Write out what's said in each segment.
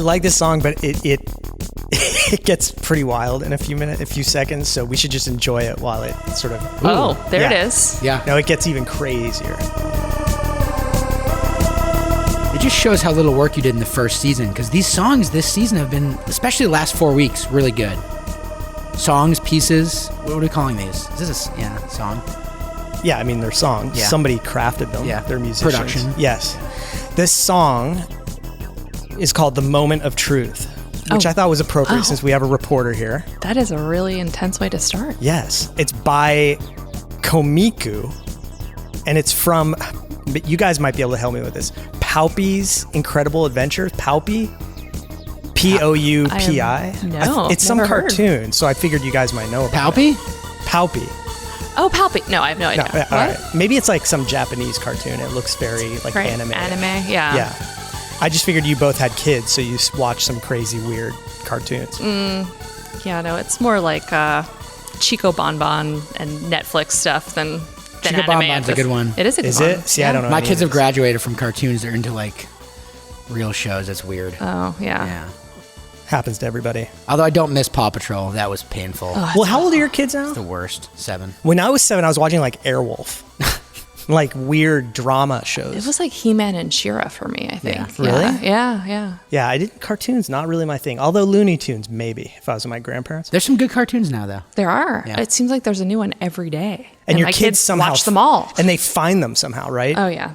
like this song, but it gets pretty wild in a few seconds. So we should just enjoy it while it sort of. It is. Yeah. No, it gets even crazier. It just shows how little work you did in the first season, because these songs this season have been, especially the last 4 weeks, really good. Songs, pieces. What are we calling these? Is this a song? Yeah, I mean, they're songs. Yeah. Somebody crafted them. Yeah. They're musicians. Production. Yes. This song is called The Moment of Truth, which I thought was appropriate since we have a reporter here. That is a really intense way to start. Yes. It's by Komiku, and it's from, you guys might be able to help me with this, Paupi's Incredible Adventures. Paupi? P-O-U-P-I? No, it's some never heard. cartoon, so I figured you guys might know about Paupi? it. Paupi. Oh, Palpy. No, I have no idea. No, all right. Maybe it's like some Japanese cartoon. It looks very like anime. Anime, yeah. Yeah. I just figured you both had kids, so you watch some crazy, weird cartoons. Yeah, no, it's more like Chico Bonbon and Netflix stuff than Chico anime. Bonbon's a good one. It is a good Is one. it? See, I don't know. My any kids of have this. graduated from cartoons. They're into like real shows. That's weird. Oh, yeah. Yeah. Happens to everybody. Although I don't miss Paw Patrol. That was painful. Well, how old are your kids now? The worst. 7. When I was 7, I was watching like Airwolf. Like weird drama shows. It was like He-Man and She-Ra for me, I think. Yeah. Really? Yeah. Yeah, I didn't. Cartoons, not really my thing. Although Looney Tunes, maybe, if I was with my grandparents. There's some good cartoons now, though. There are. Yeah. It seems like there's a new one every day. And your my kids somehow watch them all. and they find them somehow, right? Oh, yeah.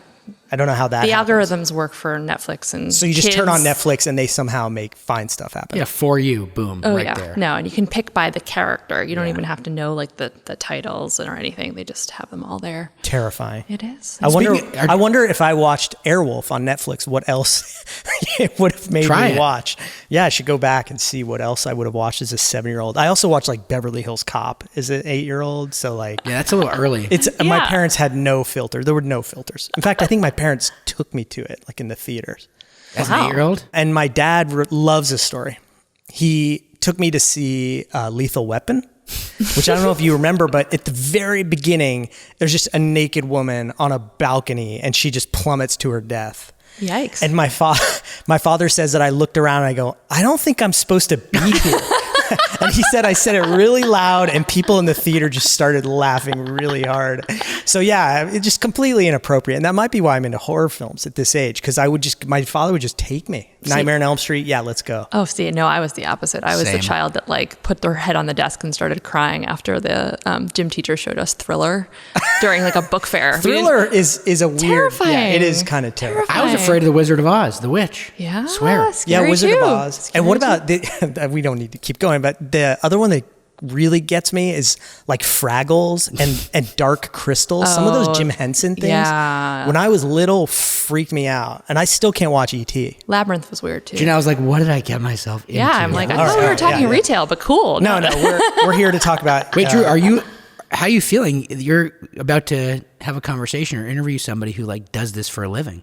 I don't know how that The happens. algorithms work for Netflix and So you just turn on kids. Netflix and they somehow find stuff happen. Yeah, For You. Boom. Oh, right yeah. there. No, and you can pick by the character. You don't even have to know like the titles or anything. They just have them all there. Terrifying. It is. I wonder if I watched Airwolf on Netflix, what else it would have made Try me it. watch. Yeah, I should go back and see what else I would have watched as a 7-year-old. I also watched like Beverly Hills Cop as an 8-year-old. So like, Yeah, that's a little early. my Yeah. parents had no filter. There were no filters. In fact, I think my parents took me to it, like in the theaters. As an 8-year-old? And my dad loves this story. He took me to see Lethal Weapon, which I don't know if you remember, but at the very beginning, there's just a naked woman on a balcony and she just plummets to her death. Yikes. And my father says that I looked around and I go, I don't think I'm supposed to be here. And he said I said it really loud and people in the theater just started laughing really hard. So yeah, it's just completely inappropriate. And that might be why I'm into horror films at this age, because my father would just take me. Nightmare on Elm Street, yeah, let's go. Oh, see, no, I was the opposite. I was Same. the child that like put their head on the desk and started crying after the gym teacher showed us Thriller during like a book fair. Thriller is a weird, Terrifying. yeah, it is kind of terrifying. I was afraid of the Wizard of Oz, the witch. Yeah, Swear. Yeah, scary Wizard too. of Oz. Scary And what too. about we don't need to keep going, but the other one that really gets me is like Fraggles and Dark Crystal. Some of those Jim Henson things. yeah. When I was little, freaked me out, and I still can't watch E.T. Labyrinth was weird too. I was like, what did I get myself into? Yeah, I'm like, I All thought we right, were talking yeah. retail, but cool. No, we're here to talk about. Wait, Drew, how are you feeling? You're about to have a conversation or interview somebody who like does this for a living.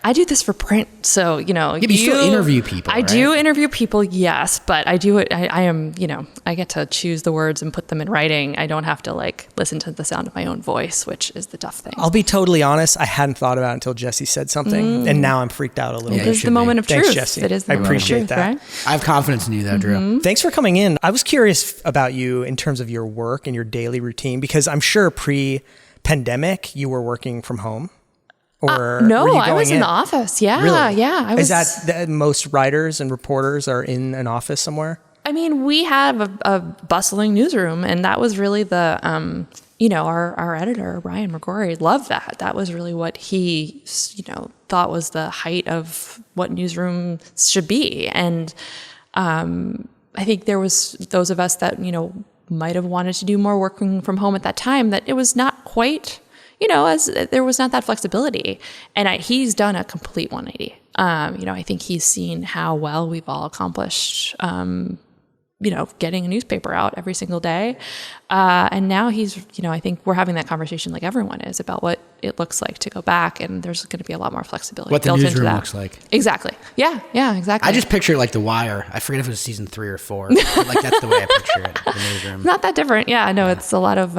I do this for print, so Yeah, but you still interview people, I right? do interview people, yes, but I do it. I am, I get to choose the words and put them in writing. I don't have to like listen to the sound of my own voice, which is the tough thing. I'll be totally honest. I hadn't thought about it until Jesse said something, and now I'm freaked out a little Yeah, bit. It is should the moment of Thanks, truth. Jesse. It is the I moment of appreciate truth, that. right? I have confidence in you, though, Drew. Thanks for coming in. I was curious about you in terms of your work and your daily routine, because I'm sure pre-pandemic you were working from home. Or No, were you I was going in the office. Yeah, Really? yeah. I was. Is that most writers and reporters are in an office somewhere? I mean, we have a bustling newsroom, and that was really the, our editor, Ryan McGrory, loved that. That was really what he, thought was the height of what newsroom should be. And I think there was those of us that, might have wanted to do more working from home at that time, that it was not quite, as there was not that flexibility. And he's done a complete 180. I think he's seen how well we've all accomplished, getting a newspaper out every single day. And now he's, I think we're having that conversation like everyone is about what it looks like to go back. And there's going to be a lot more flexibility What the built into newsroom that. looks like. Exactly. Yeah, exactly. I just picture it like The Wire. I forget if it was season 3 or 4. But like that's the way I picture it. The newsroom. Not that different. Yeah, no, it's a lot of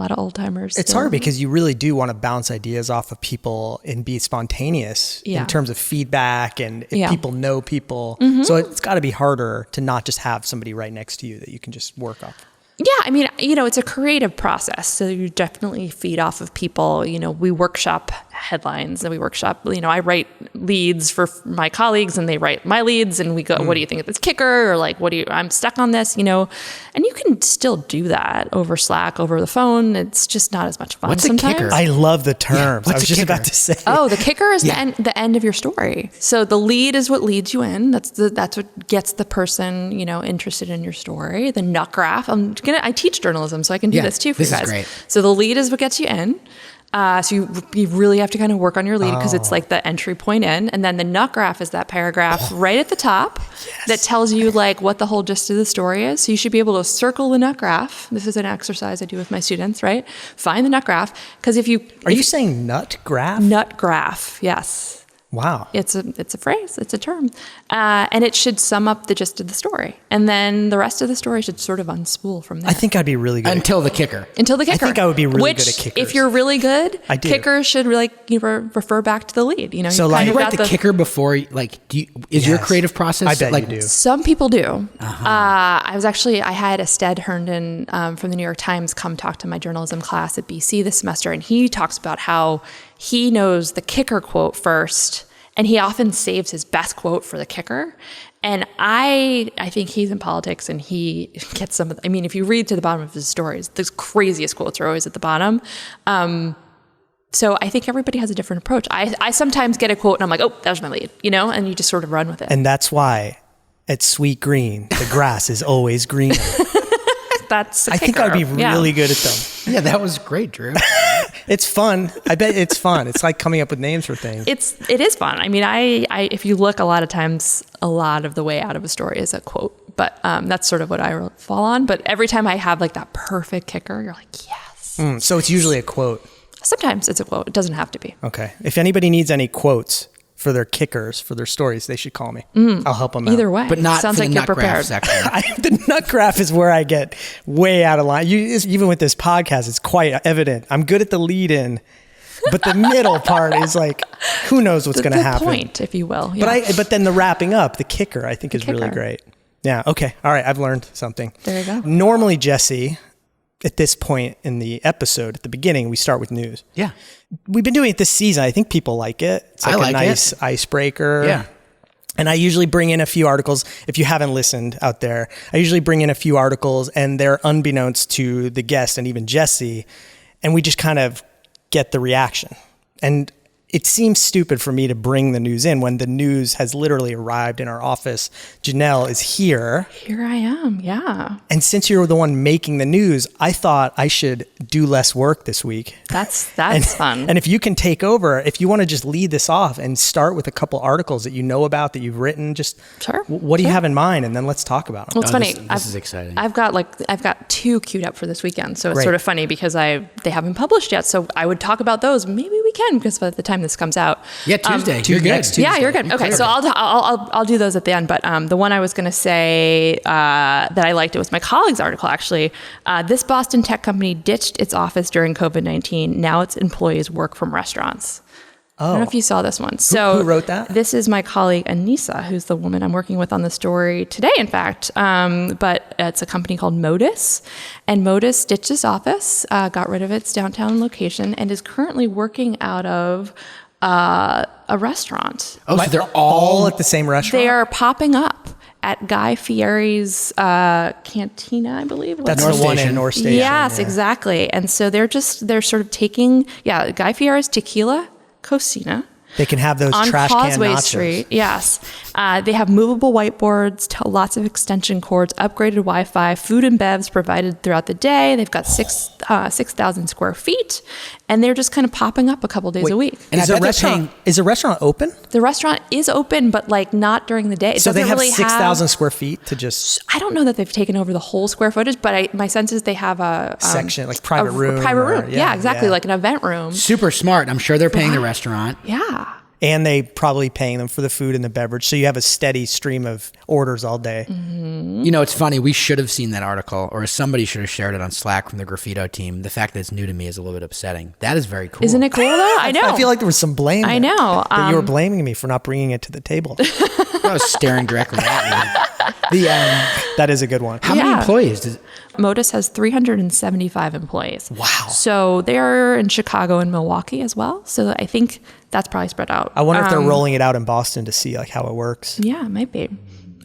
lot of old timers. It's hard because you really do want to bounce ideas off of people and be spontaneous in terms of feedback and if people know people. So it's got to be harder to not just have somebody right next to you that you can just work off. Yeah, I mean, it's a creative process. So you definitely feed off of people. We workshop headlines and we workshop, I write leads for my colleagues and they write my leads and we go, what do you think of this kicker? Or like, I'm stuck on this, and you can still do that over Slack, over the phone. It's just not as much fun. What's sometimes. a kicker? I love the terms. Yeah, I was just about to say. Oh, the kicker is the end of your story. So the lead is what leads you in. That's what gets the person, interested in your story. The nut graph. I teach journalism, so I can do this too for you guys. This is great. So the lead is what gets you in. So you really have to kind of work on your lead because it's like the entry point in. And then the nut graph is that paragraph right at the top that tells you like what the whole gist of the story is. So you should be able to circle the nut graph. This is an exercise I do with my students, right? Find the nut graph. Because Are you saying nut graph? Nut graph, yes. Wow. It's a phrase, it's a term. And it should sum up the gist of the story. And then the rest of the story should sort of unspool from there. I think I'd be really good. Until the kicker. I think I would be really good at kickers. If you're really good, I do. kickers should really refer back to the lead. So you like, You write the kicker before, is your creative process? I bet you do. Some people do. I had Ested Herndon from the New York Times come talk to my journalism class at BC this semester, and he talks about how he knows the kicker quote first, and he often saves his best quote for the kicker. And I think he's in politics, and he gets some of if you read to the bottom of his stories, the craziest quotes are always at the bottom. So I think everybody has a different approach. I sometimes get a quote and I'm like, oh, that was my lead, and you just sort of run with it. And that's why at Sweet Green, the grass is always greener. That's I think I'd be really good at them. Yeah, that was great, Drew. It's fun. I bet it's fun. It's like coming up with names for things. It is fun. If you look, a lot of times, a lot of the way out of a story is a quote, but that's sort of what I fall on. But every time I have like that perfect kicker, you're like, yes. So it's usually a quote. Sometimes it's a quote. It doesn't have to be. Okay. If anybody needs any quotes for their kickers, for their stories, they should call me. I'll help them out. Either way. But not sounds for like the you're nut prepared. graph section. The nut graph is where I get way out of line. Even with this podcast, it's quite evident. I'm good at the lead in, but the middle part is like, who knows what's going to happen. The point, if you will. Yeah. But then the wrapping up, the kicker, I think is really great. Yeah. Okay. All right. I've learned something. There you go. Normally, Jesse, at this point in the episode, at the beginning, we start with news. Yeah. We've been doing it this season. I think people like it. It's like a nice icebreaker. Yeah. And I usually bring in a few articles. If you haven't listened out there, I usually bring in a few articles, and they're unbeknownst to the guest and even Jesse. And we just kind of get the reaction. And it seems stupid for me to bring the news in when the news has literally arrived in our office. Janelle is here. Here I am, yeah. And since you're the one making the news, I thought I should do less work this week. That's fun. And if you can take over, if you want to just lead this off and start with a couple articles that you know about, that you've written, just what do you have in mind? And then let's talk about them. Well, it's funny. This is exciting. I've got two queued up for this weekend. So it's sort of funny because they haven't published yet. So I would talk about those. Maybe we can, because by the time this comes out. Yeah, Tuesday. You're good. Next Tuesday. Yeah, you're good. Okay, so I'll do those at the end. But the one I was going to say that I liked, it was my colleague's article, actually. This Boston tech company ditched its office during COVID-19. Now its employees work from restaurants. I don't know if you saw this one. So who wrote that? This is my colleague Anissa, who's the woman I'm working with on the story today, in fact. But it's a company called Modus. And Modus ditched its office, got rid of its downtown location, and is currently working out of a restaurant. Oh, so they're all at the same restaurant? They are popping up at Guy Fieri's Cantina, I believe. That's the one in North Station. Yes, exactly. And so they're sort of taking, Guy Fieri's Tequila Cocina. They can have those on trash Causeway can nachos. Street. Yes. They have movable whiteboards, lots of extension cords, upgraded Wi-Fi, food and bevs provided throughout the day. They've got 6,000 square feet, and they're just kind of popping up a couple days a week. And is the restaurant open? The restaurant is open, but like not during the day. So they have 6,000 square feet to just... I don't know that they've taken over the whole square footage, but my sense is they have a... section, like private room. Private room, yeah, exactly, like an event room. Super smart. I'm sure they're paying the restaurant. Yeah. And they probably paying them for the food and the beverage. So you have a steady stream of orders all day. You know, it's funny. We should have seen that article, or somebody should have shared it on Slack from the Graffito team. The fact that it's new to me is a little bit upsetting. That is very cool. Isn't it cool though? I know. I feel like there was some blame. I know. That you were blaming me for not bringing it to the table. I was staring directly at you. That is a good one. How many employees? Modus has 375 employees. Wow. So they're in Chicago and Milwaukee as well. So I think that's probably spread out. I wonder if they're rolling it out in Boston to see like how it works. Yeah, it might be.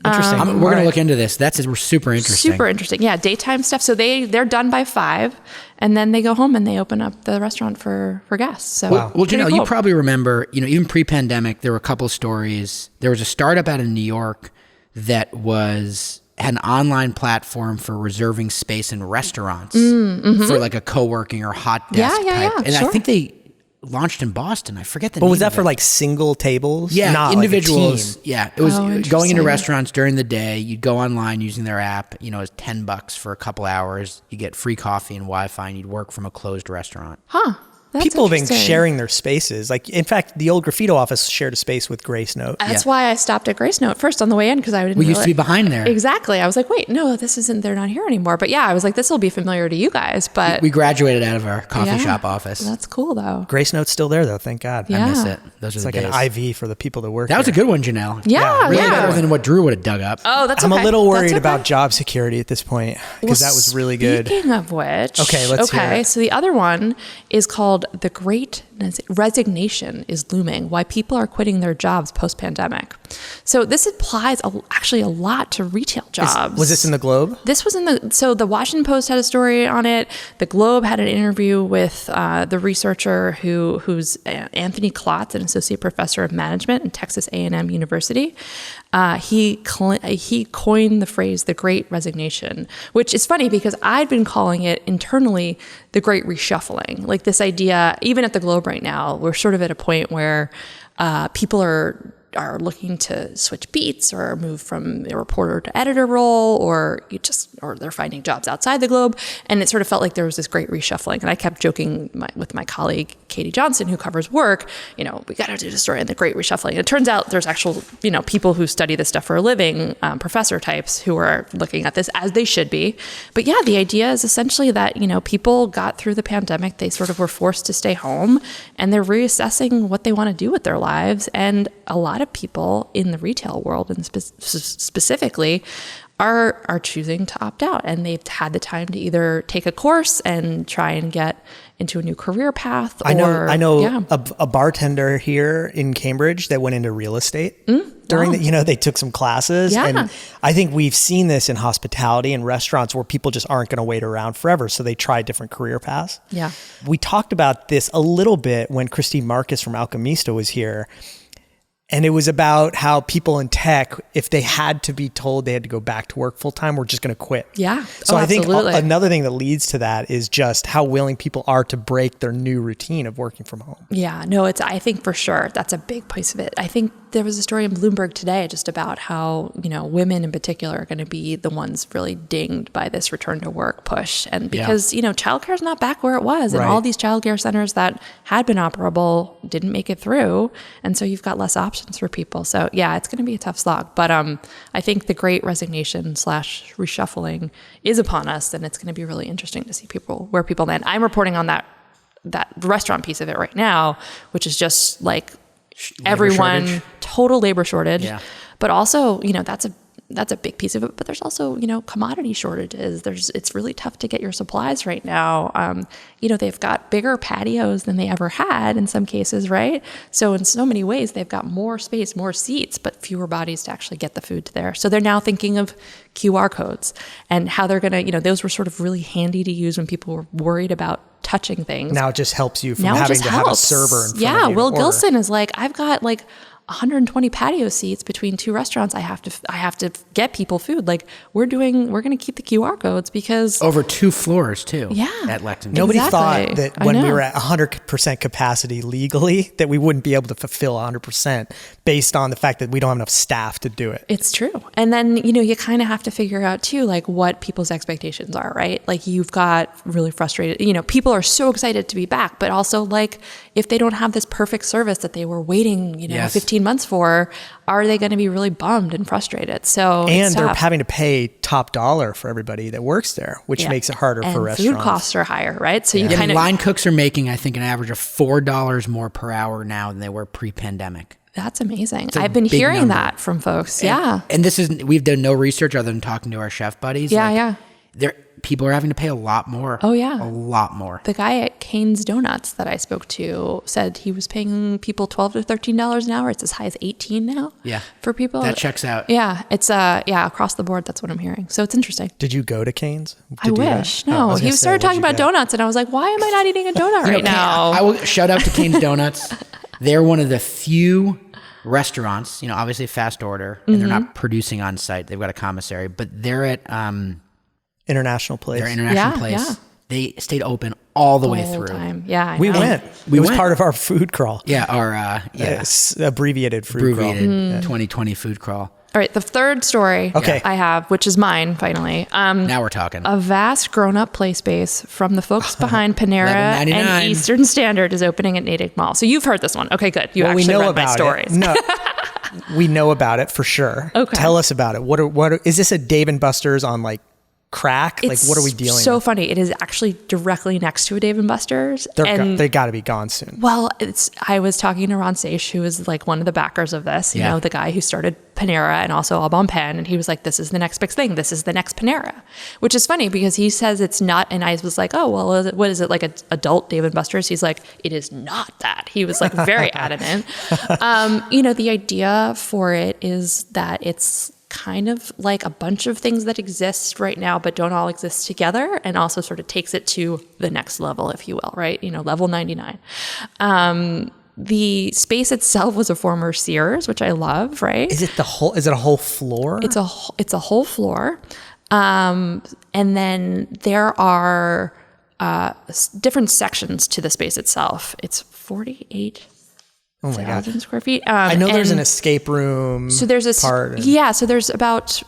Interesting. We're going to look into this. That's super interesting. Super interesting. Yeah, daytime stuff. So they're done by 5, and then they go home and they open up the restaurant for guests. So Well, Janelle, you probably remember, you know, even pre-pandemic, there were a couple of stories. There was a startup out in New York that had an online platform for reserving space in restaurants for like a co-working or hot desk type. And sure. I think they launched in Boston. I forget the name. But was that of for it. like single tables? Yeah, Not individuals. Like a team. Yeah, it was going into interesting. restaurants during the day. You'd go online using their app. You know, it's $10 for a couple hours. You get free coffee and Wi-Fi, and you'd work from a closed restaurant. Huh. That's People have been interesting. sharing their spaces. Like, in fact, the old Graffito office shared a space with Grace Note. That's why I stopped at Grace Note first on the way in, because I didn't We used realize- to be behind there. Exactly. I was like, wait, no, this isn't, they're not here anymore. But yeah, I was like, this will be familiar to you guys. But We graduated out of our coffee yeah, shop office. That's cool though. Grace Note's still there, though. Thank God. Yeah. I miss it. Those It's are the like days. an IV for the people that work That was a here. good one, Janelle. Yeah, Really yeah. better than what Drew would have dug up. Oh, that's I'm okay. a little worried That's okay. about job security at this point because that was really good. Speaking of which, Okay, let's hear it. So the other one is called The Great Resignation is Looming, Why People Are Quitting Their Jobs Post-Pandemic. So this applies actually a lot to retail jobs. Was this in the Globe? This was so the Washington Post had a story on it. The Globe had an interview with the researcher who's Anthony Klotz, an associate professor of management in Texas A&M University. He coined the phrase "the Great Resignation," which is funny because I'd been calling it internally the Great Reshuffling. Like this idea, even at the Globe right now, we're sort of at a point where people are looking to switch beats or move from a reporter to editor role, or they're finding jobs outside the Globe. And it sort of felt like there was this great reshuffling. And I kept joking with my colleague, Katie Johnson, who covers work, we got to do the story on the great reshuffling. And it turns out there's actual, people who study this stuff for a living, professor types who are looking at this as they should be. But yeah, the idea is essentially that, people got through the pandemic, they sort of were forced to stay home, and they're reassessing what they want to do with their lives. And a lot of people in the retail world, and specifically, are choosing to opt out, and they've had the time to either take a course and try and get into a new career path. I know yeah. a bartender here in Cambridge that went into real estate during they took some classes. Yeah. And I think we've seen this in hospitality and restaurants where people just aren't going to wait around forever. So they try different career paths. Yeah. We talked about this a little bit when Christine Marcus from Alchemista was here. And it was about how people in tech, if they had to be told they had to go back to work full time, were just going to quit. Yeah. So I think absolutely. another thing that leads to that is just how willing people are to break their new routine of working from home. Yeah, no, I think for sure that's a big piece of it. I think there was a story in Bloomberg today just about how, women in particular are going to be the ones really dinged by this return to work push. And because, childcare is not back where it was. And Right. all these childcare centers that had been operable didn't make it through. And so you've got less options for people. So yeah, it's going to be a tough slog. But I think the great resignation / reshuffling is upon us. And it's going to be really interesting to see where people land. I'm reporting on that restaurant piece of it right now, which is just like everyone, shortage. total labor shortage. Yeah. But also, that's a big piece of it. But there's also, commodity shortages. It's really tough to get your supplies right now. They've got bigger patios than they ever had in some cases, right? So in so many ways, they've got more space, more seats, but fewer bodies to actually get the food to there. So they're now thinking of QR codes and how they're going to, those were sort of really handy to use when people were worried about touching things. Now it just helps you from Now it having just to have a helps. server in front of Yeah, you to Will order. Gilson is like, I've got like 120 patio seats between two restaurants. I have to get people food. Like we're going to keep the QR codes because over 2 floors too. Yeah. At Lexington. Nobody Exactly. thought that when we were at 100% capacity legally that we wouldn't be able to fulfill 100% based on the fact that we don't have enough staff to do it. It's true. And then, you kind of have to figure out too, like what people's expectations are, right? Like you've got really frustrated, people are so excited to be back, but also like if they don't have this perfect service that they were waiting, Yes. 15 months for, are they going to be really bummed and frustrated? So And it's they're tough. having to pay top dollar for everybody that works there, which Yeah. makes it harder and for restaurants. food costs are higher, right? So you Yeah, kind of, line cooks are making, I think, an average of $4 more per hour now than they were pre-pandemic. that's amazing. a I've been big hearing number. that from folks. Yeah. And we've done no research other than talking to our chef buddies. Yeah. People are having to pay a lot more. Oh, yeah. A lot more. The guy at Cane's Donuts that I spoke to said he was paying people $12 to $13 an hour. It's as high as 18 now. Yeah. For people. That checks out. Yeah. It's across the board. That's what I'm hearing. So it's interesting. Did you go to Cane's? I wish. No. He started talking about donuts and I was like, why am I not eating a donut right now? I will shout out to Cane's Donuts. They're one of the few restaurants, obviously fast order, and they're not producing on site. They've got a commissary, but they're at International Place. their international Yeah, place. yeah. They stayed open all the way The whole through. time. Yeah. I We know. went. We it was went. part of our food crawl. Yeah, our It's abbreviated food abbreviated crawl. 2020 food crawl. All right. The third story Okay. I have, which is mine finally. Now we're talking. A vast grown-up play space from the folks behind Panera Level 99. and Eastern Standard is opening at Natick Mall. So you've heard this one. Okay, good. You Well, actually we know read about my stories. it. No, we know about it for sure. Okay. Tell us about it. Is this a Dave and Buster's on like crack? Like what are we dealing so with? funny. It is actually directly next to a Dave & Buster's. They got to be gone soon. Well, I was talking to Ron Seish, who is like one of the backers of this, you know, the guy who started Panera and also Au Bon Pain. And he was like, this is the next big thing. This is the next Panera, which is funny because he says it's not. And I was like, oh, well, what is it, like an adult Dave & Buster's? He's like, it is not that. He was like very adamant. The idea for it is that it's kind of like a bunch of things that exist right now but don't all exist together, and also sort of takes it to the next level, if you will, right? Level 99. The space itself was a former Sears, which I love, right? Is it a whole floor? It's a whole floor. And then there are different sections to the space itself. It's 48,000 square feet. I know there's an escape room. So there's part. so there's about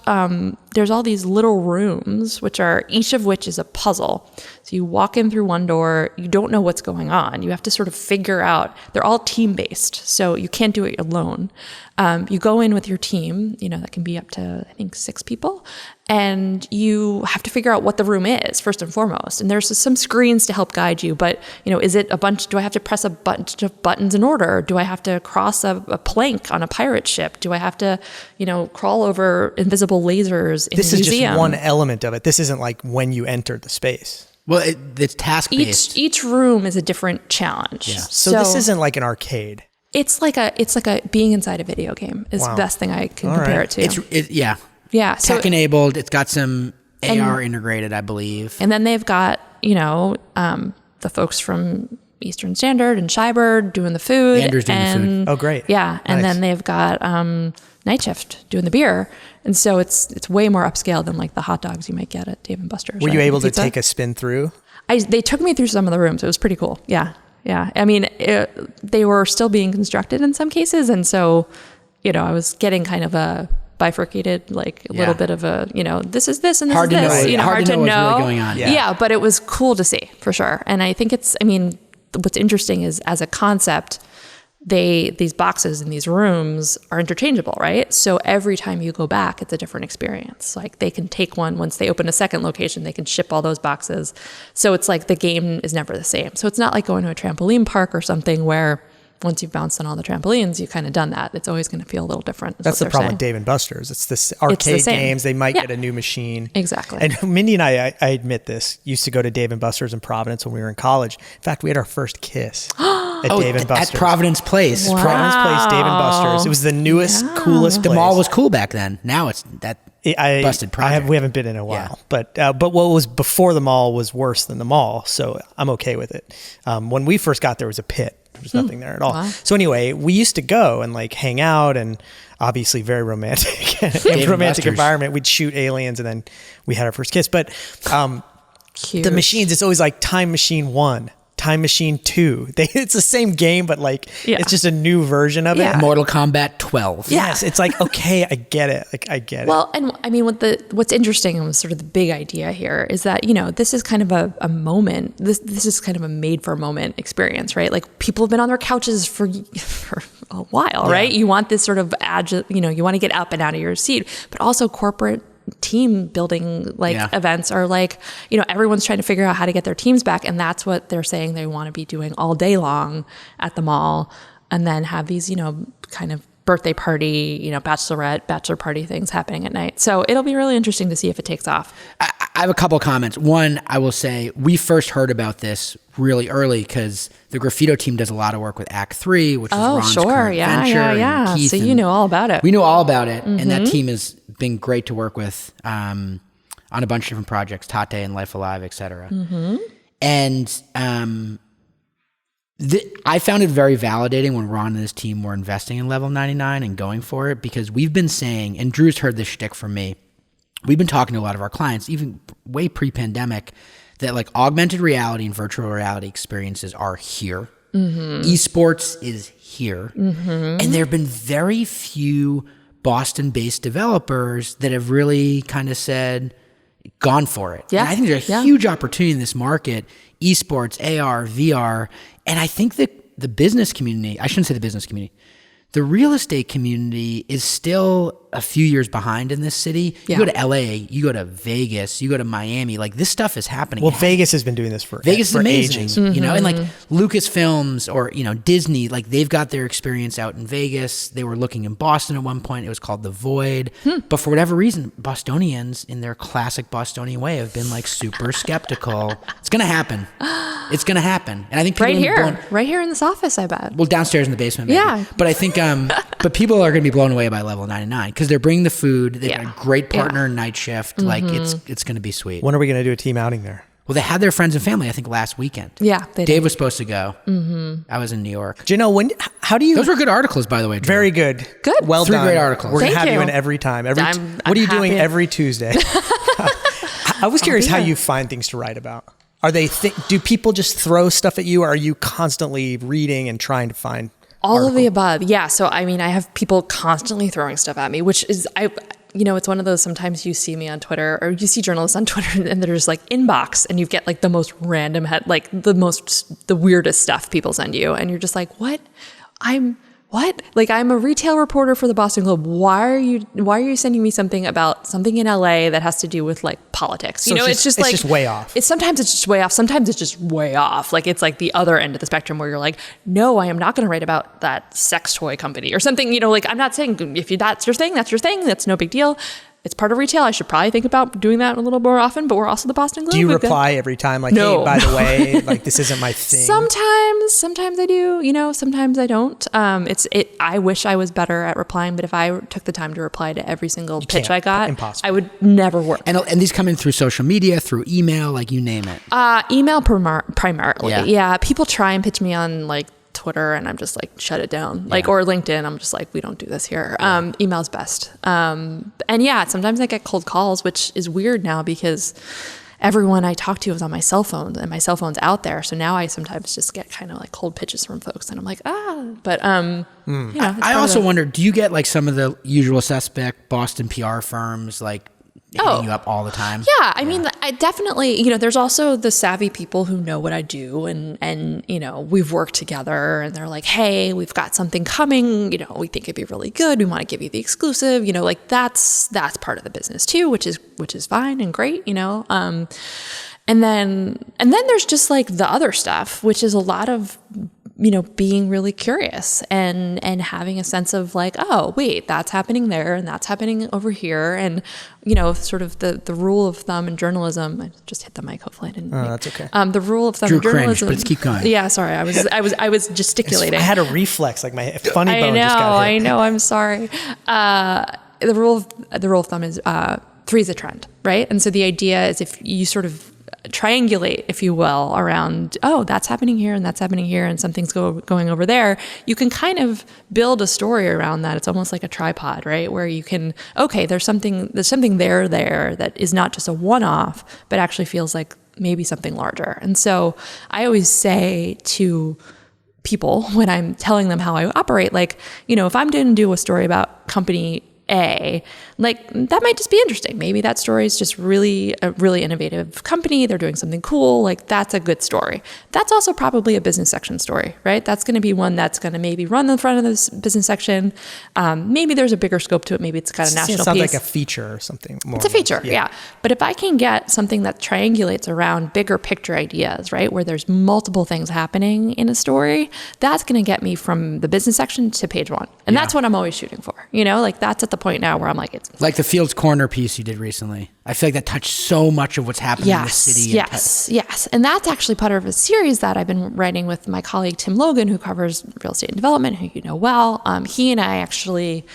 there's all these little rooms, which are each of which is a puzzle. So you walk in through one door, you don't know what's going on. You have to sort of figure out. They're all team based, so you can't do it alone. You go in with your team. That can be up to I think 6 people, and you have to figure out what the room is first and foremost. And there's some screens to help guide you. But is it a bunch? Do I have to press a bunch of buttons in order? Do I have to cross a plank on a pirate ship? Do I have to crawl over invisible lasers in This a is museum? just one element of it. This isn't like when you enter the space. Well, it's task based. Each room is a different challenge. Yeah. So this isn't like an arcade. It's like a being inside a video game is the best thing I can compare it to. Yeah. So Tech enabled. It's got some AR integrated, I believe. and then they've got the folks from Eastern Standard and Shybird doing the food. Andrew's doing the food. Oh, great. Yeah, and Nice. then they've got Night Shift doing the beer, and so it's way more upscale than like the hot dogs you might get at Dave & Buster's. Were you right? able to Pizza. take a spin through? They took me through some of the rooms. It was pretty cool. Yeah. I mean, they were still being constructed in some cases, and so I was getting kind of a bifurcated, like a little bit of a this is this and this Hard is to this. know. Hard to know what's really going on. Yeah, but it was cool to see for sure. And I think what's interesting is as a concept, these boxes in these rooms are interchangeable, right? So every time you go back, it's a different experience. Like they can take one, once they open a second location, they can ship all those boxes. So it's like the game is never the same. So it's not like going to a trampoline park or something where once you've bounced on all the trampolines, you've kind of done that. It's always going to feel a little different. That's the problem with Dave & Buster's. It's this arcade same. games. They might Yeah. get a new machine. Exactly. And Mindy and I admit this, used to go to Dave & Buster's in Providence when we were in college. In fact, we had our first kiss at Dave & Buster's. At Providence Place. Wow. Providence Place, Dave & Buster's. It was the newest, coolest The place. mall was cool back then. Now it's that busted project. We haven't been in a while, Yeah. but what was before the mall was worse than the mall, so I'm okay with it. When we first got there was a pit. There's nothing there at all. Wow. So anyway, we used to go and like hang out, and obviously very romantic, romantic environment. We'd shoot aliens, and then we had our first kiss. But Cute. the machines, it's always like Time Machine 1, Time Machine 2. It's the same game, but like it's just a new version of it. Mortal Kombat 12. Yes, it's like, okay, I get it. Like I get it. Well, and I mean, what's interesting and sort of the big idea here is that, you know, this is kind of a moment. This is kind of a made for moment experience, right? Like people have been on their couches for a while, right? You want this sort of you want to get up and out of your seat, but also corporate team building events are like, you know, everyone's trying to figure out how to get their teams back, and that's what they're saying they want to be doing all day long at the mall, and then have these, you know, kind of birthday party, you know, bachelor party things happening at night. So it'll be really interesting to see if it takes off. I have a couple of comments. One, I will say we first heard about this really early because the Graffito team does a lot of work with Act 3, which is Ron's current venture. And Keith, so you know all about it. We know all about it. And that team has been great to work with on a bunch of different projects, Tate and Life Alive, et cetera. And I found it very validating when Ron and his team were investing in Level 99 and going for it, because we've been saying, and Drew's heard this shtick from me, we've been talking to a lot of our clients, even way pre-pandemic, that like augmented reality and virtual reality experiences are here. Esports is here. And there have been very few Boston-based developers that have really kind of gone for it. Yeah. And I think there's a huge opportunity in this market, esports, AR, VR, and I think that the business community, I shouldn't say the business community, the real estate community is still a few years behind in this city. You go to LA, you go to Vegas, you go to Miami, like this stuff is happening. Well, Vegas has been doing this for Vegas is amazing, ages. you know, and like Lucasfilms or, you know, Disney, like they've got their experience out in Vegas. They were looking in Boston at one point. It was called The Void. But for whatever reason, Bostonians in their classic Bostonian way have been like super skeptical. It's going to happen. It's going to happen. And I think people right here in this office, I bet. Well, downstairs in the basement, maybe. Yeah. But I think, but people are going to be blown away by Level 99 because they're bringing the food. They've got a great partner in Night Shift. Like it's going to be sweet. When are we going to do a team outing there? Well, they had their friends and family, I think, last weekend. Yeah, they Dave did. was supposed to go. I was in New York. Janelle, how do you? Those were good articles, by the way. Drew. Very good. Good. Well 3 done. great articles. We're going to Thank have you you. in every time. I'm What are you doing happy. every Tuesday? I was curious how you find things to write about. Are they? Do people just throw stuff at you, or are you constantly reading and trying to find? All of the above. Yeah. So, I mean, I have people constantly throwing stuff at me, which is, you know, it's one of those, sometimes you see me on Twitter or you see journalists on Twitter and they're just like inbox and you get like the most random the weirdest stuff people send you. And you're just like, what? Like, I'm a retail reporter for the Boston Globe. Why are you sending me something about something in LA that has to do with like politics? So you know, it's just way off. Sometimes it's just way off. Sometimes it's just way off. Like, it's like the other end of the spectrum where you're like, no, I am not going to write about that sex toy company or something. You know, like, I'm not saying if that's your thing, that's your thing. That's no big deal. It's part of retail. I should probably think about doing that a little more often, but we're also the Boston Globe. Do you reply every time? Like, No. hey, by the way, like this isn't my thing. Sometimes I do, you know, sometimes I don't. I wish I was better at replying, but if I took the time to reply to every single pitch can't. I got, Impossible. I would never work. And these come in through social media, through email, like you name it. Email primarily. Yeah. Yeah. People try and pitch me on like Twitter and I'm just like, shut it down. Like, or LinkedIn, I'm just like, we don't do this here. Email's best. And yeah, sometimes I get cold calls, which is weird now because everyone I talk to is on my cell phone and my cell phone's out there. So now I sometimes just get kind of like cold pitches from folks and I'm like, but, you know. I also wonder, do you get like some of the usual suspect Boston PR firms like hitting you up all the time? Yeah, I mean, I definitely, you know, there's also the savvy people who know what I do and, you know, we've worked together and they're like, hey, we've got something coming, you know, we think it'd be really good. We want to give you the exclusive, you know, like that's part of the business too, which is fine and great, you know. And then there's just like the other stuff, which is a lot of, you know, being really curious and having a sense of like, oh, wait, that's happening there and that's happening over here. And, you know, sort of the rule of thumb in journalism. I just hit the mic. Hopefully I didn't. That's okay. The rule of thumb Drew in journalism. cringed, but let's keep going. Yeah, sorry. I was gesticulating. I had a reflex, like my funny bone just got hit. I know. I'm sorry. The rule of thumb is 3 is a trend, right? And so the idea is if you sort of triangulate, if you will, around, oh, that's happening here and that's happening here and something's going over there, you can kind of build a story around that. It's almost like a tripod, right? Where you can, okay, there's something there that is not just a one-off, but actually feels like maybe something larger. And so I always say to people when I'm telling them how I operate, like, if I'm going to do a story about company A, like that might just be interesting. Maybe that story is just a really innovative company. They're doing something cool. Like that's a good story. That's also probably a business section story, right? That's going to be one that's going to maybe run the front of this business section. Maybe there's a bigger scope to it. Maybe it's got a national piece. It sounds like a feature or something more. It's a feature, yeah. But if I can get something that triangulates around bigger picture ideas, right, where there's multiple things happening in a story, that's going to get me from the business section to page 1. And that's what I'm always shooting for. Like that's at the point now where I'm like, it's like the Fields Corner piece you did recently. I feel like that touched so much of what's happening in the city. Yes. And that's actually part of a series that I've been writing with my colleague, Tim Logan, who covers real estate and development, who you know well. He and I actually,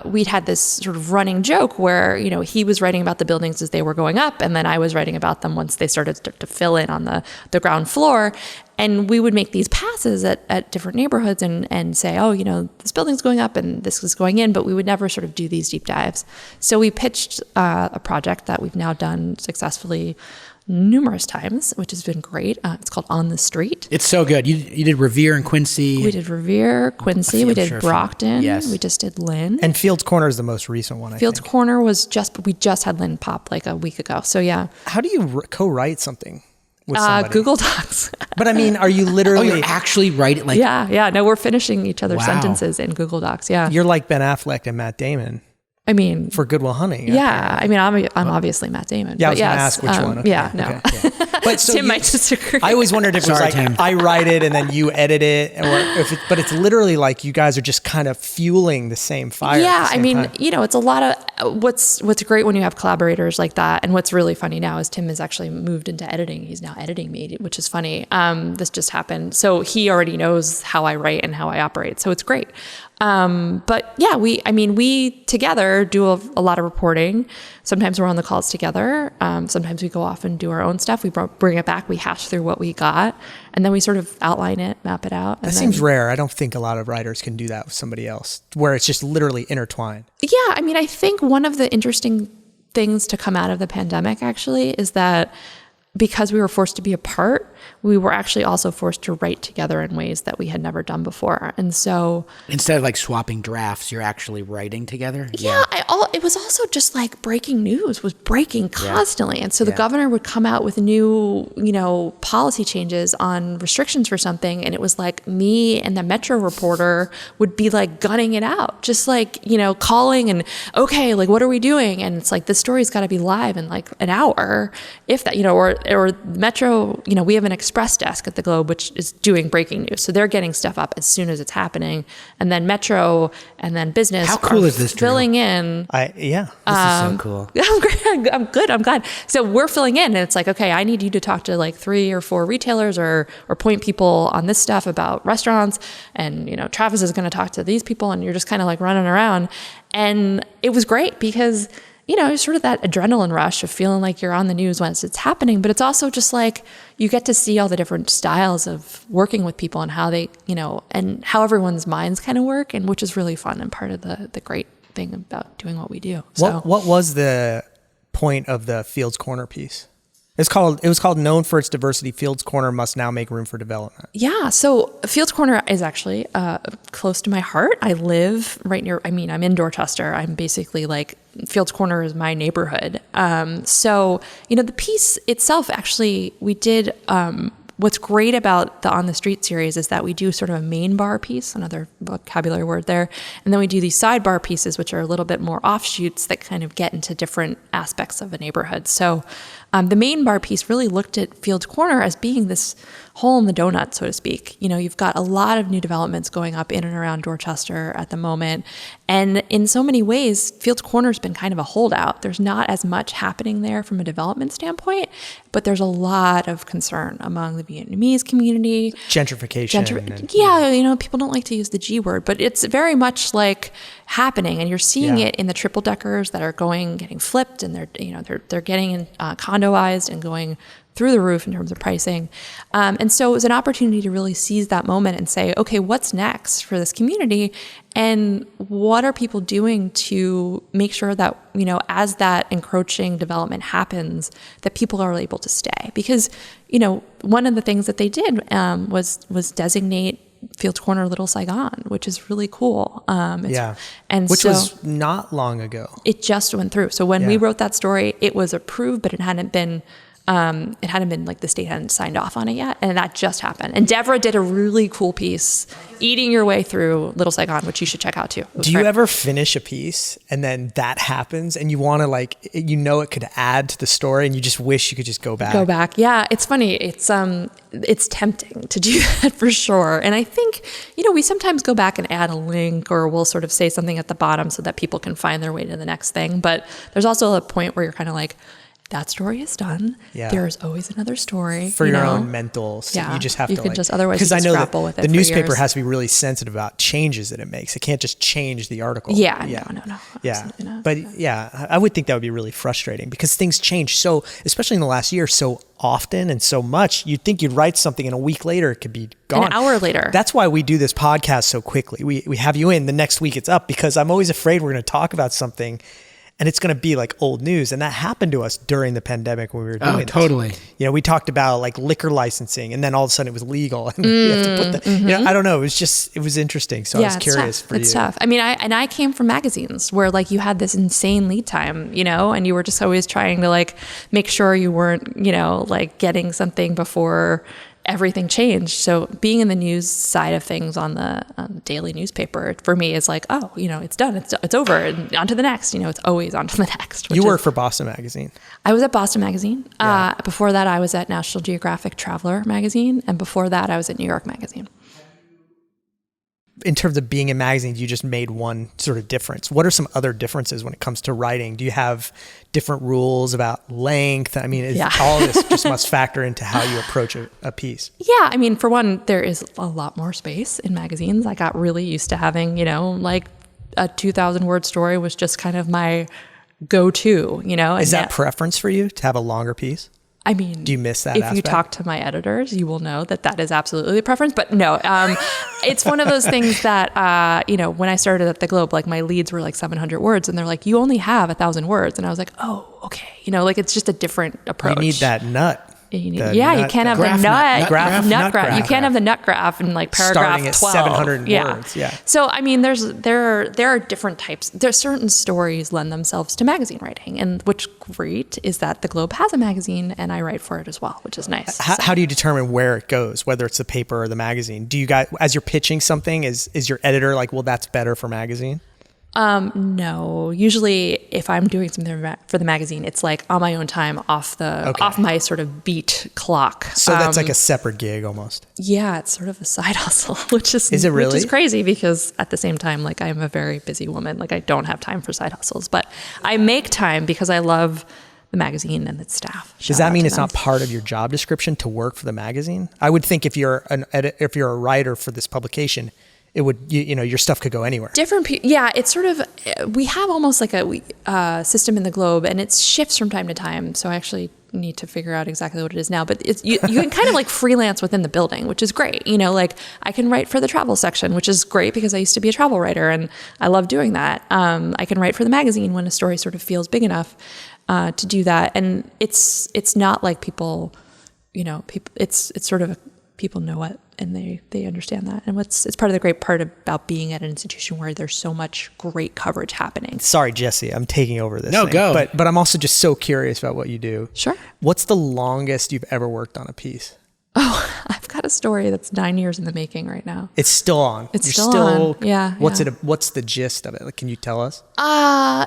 we'd had this sort of running joke where, he was writing about the buildings as they were going up, and then I was writing about them once they started to fill in on the ground floor. And we would make these passes at different neighborhoods and say, oh, this building's going up and this is going in, but we would never sort of do these deep dives. So we pitched a project that we've now done successfully numerous times, which has been great. It's called On the Street. It's so good. You did Revere and Quincy. We did Revere, Quincy. We did Brockton. Yes. We just did Lynn. And Fields Corner is the most recent one, I Fields think. Corner we just had Lynn pop like a week ago. So yeah. How do you co-write something with somebody? Google Docs. But I mean, are you literally... you're actually writing like... Yeah. No, we're finishing each other's sentences in Google Docs. Yeah. You're like Ben Affleck and Matt Damon. I mean, for Good Will Hunting. Yeah. I mean, I'm obviously Matt Damon. Yeah, I was going to ask which one. Okay. Yeah, no. Okay. But so Tim might disagree. I always wondered if it was like Tim. I write it and then you edit it, but it's literally like you guys are just kind of fueling the same fire. Yeah, I mean, it's a lot of what's great when you have collaborators like that, and what's really funny now is Tim has actually moved into editing. He's now editing me, which is funny. This just happened, so he already knows how I write and how I operate, so it's great. But yeah, we together do a lot of reporting. Sometimes we're on the calls together. Sometimes we go off and do our own stuff. We bring it back. We hash through what we got, and then we sort of outline it, map it out. That seems rare. I don't think a lot of writers can do that with somebody else, where it's just literally intertwined. Yeah, I mean, I think one of the interesting things to come out of the pandemic actually is that because we were forced to be apart, we were actually also forced to write together in ways that we had never done before. And so instead of like swapping drafts, you're actually writing together? Yeah. It was also just like breaking news was breaking constantly. And so the governor would come out with new, policy changes on restrictions for something. And it was like me and the Metro reporter would be like gunning it out, just like, calling and, okay, like, what are we doing? And it's like, this story's got to be live in like an hour, if that, or Metro, we have an express desk at the Globe, which is doing breaking news. So they're getting stuff up as soon as it's happening. And then Metro and then business How cool is this, filling in. This is so cool. I'm great. I'm good. I'm glad. So we're filling in and it's like, okay, I need you to talk to like 3 or 4 retailers or point people on this stuff about restaurants. And, Travis is going to talk to these people and you're just kind of like running around. And it was great because it's sort of that adrenaline rush of feeling like you're on the news once it's happening, but it's also just like you get to see all the different styles of working with people and how they, and how everyone's minds kind of work, and which is really fun and part of the great thing about doing what we do. So what was the point of the Fields Corner piece? It was called Known for its diversity, Fields Corner must now make room for development. Yeah, so Fields Corner is actually close to my heart. I live right near, I'm in Dorchester. I'm basically like, Fields Corner is my neighborhood. So, the piece itself, actually, we did, what's great about the On the Street series is that we do sort of a main bar piece, another vocabulary word there, and then we do these sidebar pieces, which are a little bit more offshoots that kind of get into different aspects of a neighborhood. So the main bar piece really looked at Fields Corner as being this hole in the donut, so to speak. You've got a lot of new developments going up in and around Dorchester at the moment. And in so many ways, Fields Corner's been kind of a holdout. There's not as much happening there from a development standpoint, but there's a lot of concern among the Vietnamese community. Gentrification. People don't like to use the G word, but it's very much like happening, and you're seeing Yeah. it in the triple deckers that are getting flipped, and they're getting condoized and going through the roof in terms of pricing. And so it was an opportunity to really seize that moment and say, okay, what's next for this community? And what are people doing to make sure that, as that encroaching development happens, that people are able to stay? Because, one of the things that they did was designate Fields Corner Little Saigon, which is really cool. Which was not long ago. It just went through. So when we wrote that story, it was approved, but it hadn't been like the state hadn't signed off on it yet. And that just happened. And Deborah did a really cool piece, Eating Your Way Through Little Saigon, which you should check out too. Do you ever finish a piece and then that happens and you want to it could add to the story and you just wish you could just go back? Go back. Yeah. It's funny. It's tempting to do that for sure. And I think, we sometimes go back and add a link, or we'll sort of say something at the bottom so that people can find their way to the next thing. But there's also a point where you're kind of like, that story is done. Yeah. There's always another story. For your own mental state. Yeah. You just have you to could just otherwise you just grapple with it. The newspaper has to be really sensitive about changes that it makes. It can't just change the article. Yeah. No. Yeah. But I would think that would be really frustrating because things change so, especially in the last year, so often and so much. You'd think you'd write something and a week later it could be gone. An hour later. That's why we do this podcast so quickly. We have you in, the next week it's up, because I'm always afraid we're going to talk about something and it's going to be like old news. And that happened to us during the pandemic when we were doing this. Totally. We talked about like liquor licensing and then all of a sudden it was legal. And we have to put I don't know. It was interesting. So I was curious for you. It's tough. I mean, I came from magazines where like you had this insane lead time, and you were just always trying to like make sure you weren't, like getting something before everything changed. So being in the news side of things on the daily newspaper for me is like, oh, it's done. It's over and on to the next, it's always on to the next. You work for Boston Magazine. I was at Boston Magazine. Before that I was at National Geographic Traveler Magazine. And before that I was at New York Magazine. In terms of being in magazines, you just made one sort of difference. What are some other differences when it comes to writing? Do you have different rules about length? I mean, all this just must factor into how you approach a piece. Yeah. I mean, for one, there is a lot more space in magazines. I got really used to having, like a 2,000 word story was just kind of my go-to, Is that preference for you to have a longer piece? I mean, do you miss that if aspect? you talk to my editors, you will know that is absolutely the preference. But no, it's one of those things that, when I started at the Globe, like my leads were like 700 words and they're like, you only have 1,000 words. And I was like, oh, okay. Like it's just a different approach. You need that nut. You can't have the nut graph. You can't have the nut graph in like paragraph starting at 12. 700 words. Yeah. So I mean, there are different types. There's certain stories lend themselves to magazine writing, and what's great is that the Globe has a magazine, and I write for it as well, which is nice. How do you determine where it goes, whether it's the paper or the magazine? Do you guys, as you're pitching something, is your editor like, well, that's better for magazine? No, usually if I'm doing something for the magazine, it's like on my own time off my sort of beat clock. So that's like a separate gig almost. Yeah. It's sort of a side hustle, which is it really? Which is crazy because at the same time, like I'm a very busy woman. Like I don't have time for side hustles, but I make time because I love the magazine and its staff. Does that mean it's not part of your job description to work for the magazine? I would think if you're a writer for this publication, it would, your stuff could go anywhere. It's sort of, we have almost like a system in the Globe, and it shifts from time to time. So I actually need to figure out exactly what it is now, but you can kind of like freelance within the building, which is great. Like I can write for the travel section, which is great because I used to be a travel writer and I love doing that. I can write for the magazine when a story sort of feels big enough to do that. And it's not like people, it's sort of people know it and they understand that. And it's part of the great part about being at an institution where there's so much great coverage happening. Sorry, Jesse, I'm taking over this. No, go. But I'm also just so curious about what you do. Sure. What's the longest you've ever worked on a piece? Oh, I've got a story that's 9 years in the making right now. It's still on. You're still on. Yeah. What's the gist of it? Like, can you tell us?